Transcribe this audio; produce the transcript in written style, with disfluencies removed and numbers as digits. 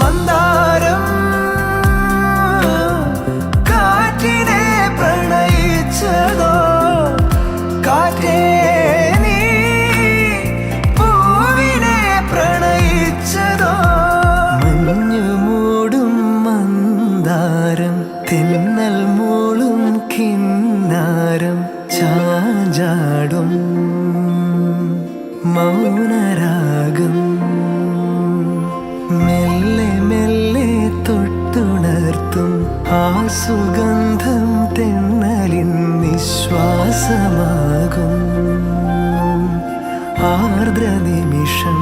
മന്ദാരം കാറ്റിനെ പ്രണയിച്ചതോ, കാറ്റേ നീ പൂവിനെ പ്രണയിച്ചതോ. മഞ്ഞു മൂടും മന്ദാരം, തെന്നൽ മൂളും കിന്നാരം, ചാഞ്ചാടും മൗനരാഗം, മെല്ലെ മെല്ലെ തൊട്ടുണർത്തും ആ സുഗന്ധം തെന്നലിൻ നിശ്വാസമാകും ആർദ്ര നിമിഷം.